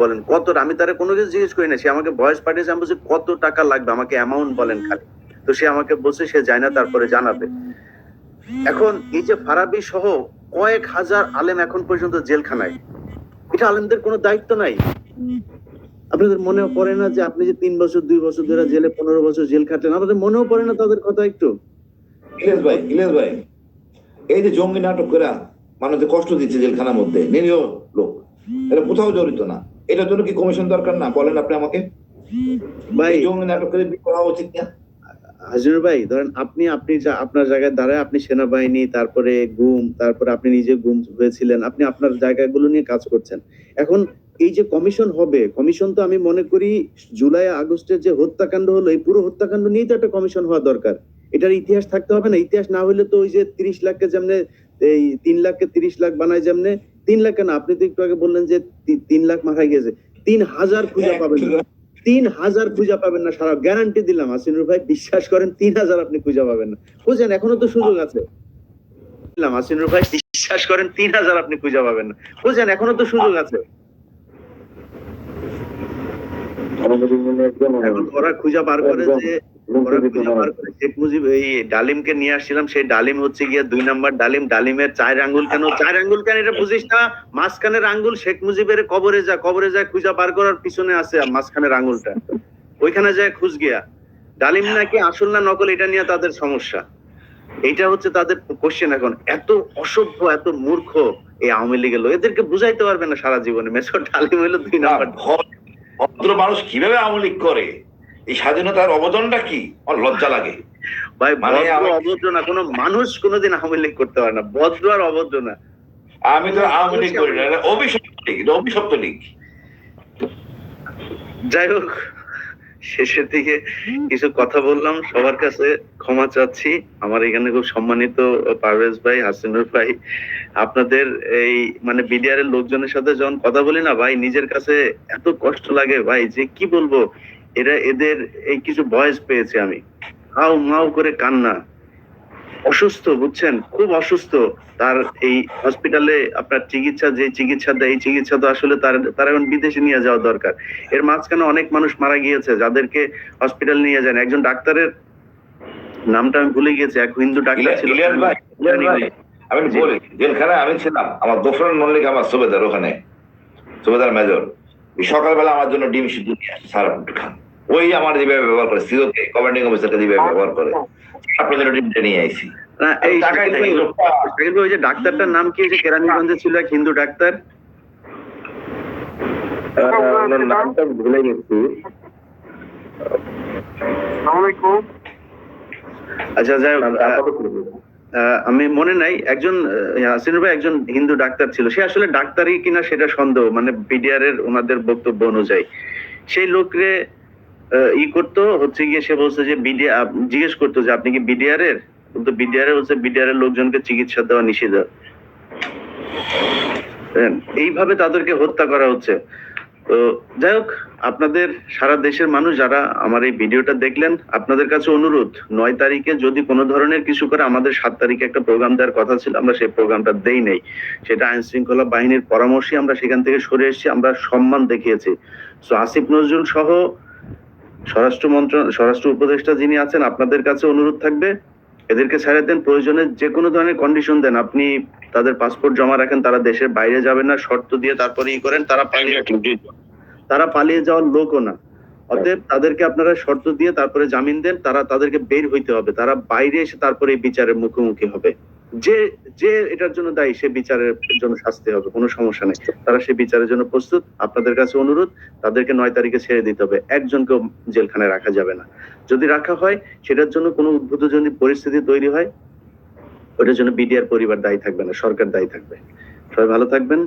বলেন কত, আমি তারা কোনো কিছু জিজ্ঞেস করি না, সে আমাকে ভয়েস পাঠিয়েছে, আমি বলছি কত টাকা লাগবে আমাকে অ্যামাউন্ট বলেন খালি, তো সে আমাকে বলছে সে যায় না, তারপরে জানাবে। এখন এই যে ফারাবী সহ কয়েক হাজার আলেম এখন পর্যন্ত জেলখানায়, এটা আলেমদের কোনো দায়িত্ব নাই? আপনাদের মনেও পড়ে না যে আপনি যে 3 বছর 2 বছর ধরে জেলে 15 বছর জেল খাটলেন, আপনাদের মনেও পড়ে না তাদের কথা একটু? ইলিয়াস ভাই এই যে জঙ্গি নাটক করে মানুষদের কষ্ট দিচ্ছে জেলখানার মধ্যে, নিরীহ লোক, এটা কোথাও জড়িত না, এটার জন্য কি কমিশন দরকার না বলেন আপনি আমাকে? ভাই জঙ্গি নাটক করে করা উচিত না? হাজির ভাই ধরেন আপনি আপনার জায়গায় দাঁড়ায় আপনি সেনাবাহিনী, তারপরে গুম, তারপরে আপনি নিজে গুম হয়েছিলেন, আপনি আপনার জায়গাগুলো নিয়ে কাজ করছেন। এখন এই যে কমিশন হবে, কমিশন তো আমি মনে করি জুলাই আগস্টের যে হত্যাকাণ্ড হলো, এই পুরো হত্যাকাণ্ড নিয়েই তো একটা কমিশন হওয়া দরকার। এটার ইতিহাস থাকতে হবে না? ইতিহাস না হলে তো ওই যে 30 লাখকে যেমনে এই 3 লাখকে 30 লাখ বানায়, যেমনে 3 লাখ কেন, আপনি তো একটু আগে বললেন যে 3 লাখ মারা গেছে, 3000 খুঁজে পাবেন না, 3000 খুঁজে পাবেন না, সারা গ্যারান্টি দিলাম আসিনুর ভাই, বিশ্বাস করেন 3000 আপনি খুঁজে পাবেন না। খুঁজেন, এখনো তো সুযোগ আছে। দিলাম আসিনুর ভাই, বিশ্বাস করেন 3000 আপনি খুঁজে পাবেন না। খুঁজেন, এখনো তো সুযোগ আছে। এখন ওরা খুঁজে বার করে যে শেখ মুজিব এই ডালিমকে নিয়ে আসছিলাম, সেই ডালিম হচ্ছে গিয়ে 2 নাম্বার ডালিম, ডালিমের 4 আঙ্গুল কেন, 4 আঙ্গুল কেন এটা বুঝিস না? মাঝখানের আঙ্গুল শেখ মুজিবের কবরে যায় খুঁজে বার করার পিছনে আছে মাঝখানের আঙ্গুলটা, ওইখানে যায় খুঁজ গিয়া। ডালিম নাকি আসল না নকল এটা নিয়ে তাদের সমস্যা, এইটা হচ্ছে তাদের কোশ্চেন। এখন এত অসভ্য এত মূর্খ এই আওয়ামী লীগের লোক, এদেরকে বুঝাইতে পারবে না সারা জীবনে। মেজর ডালিম হইলো 2 নাম্বার। ভদ্র মানুষ কিভাবে আওয়ামী লীগ করে? এই স্বাধীনতার অবদানটা কি? আমার লজ্জা লাগে ভাই। অভদ্র না, কোনো মানুষ কোনোদিন আওয়ামী লীগ করতে পারে না, ভদ্র আর অভদ্র না। আমি তো আওয়ামী লীগ করি না, অভিশপ্ত লীগ, অভিশপ্ত লীগ। যাই হোক, শেষের দিকে কিছু কথা বললাম, সবার কাছে ক্ষমা চাচ্ছি। আমার এখানে খুব সম্মানিত পারভেজ ভাই, হাসিনুর ভাই, আপনাদের এই মানে বিডিআর এর লোকজনের সাথে যখন কথা বলি না ভাই, নিজের কাছে এত কষ্ট লাগে ভাই যে কি বলবো। এদের এই কিছু ভয়েস পেয়েছি আমি, হাউ মাউ করে কান্না, অসুস্থ, বুঝছেন, খুব অসুস্থ। তার এই হসপিটালে আপনার চিকিৎসা, যে চিকিৎসা দেয়, এই চিকিৎসা তো আসলে তার এখন বিদেশে নিয়ে যাওয়া দরকার। এর মাঝখানে অনেক মানুষ মারা গিয়েছে যাদেরকে হসপিটাল নিয়ে যান। একজন ডাক্তারের নামটা আমি ভুলে গিয়েছি, এক হিন্দু ডাক্তার ছিল। আমি বলি, জেলখানায় আমি ছিলাম, আমার গোফরান মল্লিক আমার সুবেদার, ওখানে সুবেদার মেজর, সকালবেলা আমার জন্য ডিম সিদ্ধ নিয়ে আসে সারা খান, ওই আমার যেভাবে ব্যবহার করে, সিওকে কমান্ডিং অফিসারকে যেভাবে ব্যবহার করে, আপনাদের ডিমটা নিয়ে আইসি। না এই ওই যে ডাক্তারটার নাম কি, যে কেরানীগঞ্জে ছিল এক হিন্দু ডাক্তার, নামটা ভুলে গেছি। আচ্ছা যাই হোক, আমি মনে নাই, একজন হাসিনুর ভাই একজন হিন্দু ডাক্তার ছিল, সে আসলে ডাক্তারই কিনা সেটা সন্দেহ, মানে বিডিআর এর ওনাদের বক্তব্য অনুযায়ী। সেই লোকরে ই করতো হচ্ছে গিয়ে, সে বলছে যে জিজ্ঞেস করতো যে আপনি কি বিডিআর এর, কিন্তু বিডিআর এর হচ্ছে বিডিআর এর লোকজনকে চিকিৎসা দেওয়া নিষেধ। এইভাবে তাদেরকে হত্যা করা হচ্ছে। তো যাই হোক, আপনাদের সারা দেশের মানুষ যারা আমার এই ভিডিওটা দেখলেন, আপনাদের কাছে অনুরোধ, 9 তারিখে যদি কোনো ধরনের কিছু করে, আমাদের 7 তারিখে একটা প্রোগ্রাম দেওয়ার কথা ছিল, আমরা সেই প্রোগ্রামটা দেই নাই। সেটা আইন শৃঙ্খলা বাহিনীর পরামর্শে আমরা সেখান থেকে সরে এসেছি, আমরা সম্মান দেখিয়েছি। তো আসিফ নজরুল সহ স্বরাষ্ট্র উপদেষ্টা যিনি আছেন, আপনাদের কাছে অনুরোধ থাকবে এদেরকে ছেড়ে দেন, প্রয়োজনে যে কোনো ধরনের কন্ডিশন দেন, আপনি তাদের পাসপোর্ট জমা রাখেন, তারা দেশের বাইরে যাবে না, শর্ত দিয়ে তারপরে ই করেন, তারা পালিয়ে যাওয়ার লোকও না। অতএব তাদেরকে আপনারা শর্ত দিয়ে তারপরে জামিন দেন, তাদেরকে বের হইতে হবে, তারা বাইরে এসে তারপরে এই বিচারের মুখোমুখি হবে। যে এটার জন্য দায়ী সে বিচারের জন্য শাস্তি হবে, কোনো সমস্যা নেই, তারা সে বিচারের জন্য প্রস্তুত। আপনাদের কাছে অনুরোধ, তাদেরকে 9 তারিখে ছেড়ে দিতে হবে, একজনকেও জেলখানায় রাখা যাবে না। যদি রাখা হয়, সেটার জন্য কোনো উদ্ভুতজনক পরিস্থিতি তৈরি হয়, ওটার জন্য বিডিআর পরিবার দায়ী থাকবে না, সরকার দায়ী থাকবে। সবাই ভালো থাকবেন।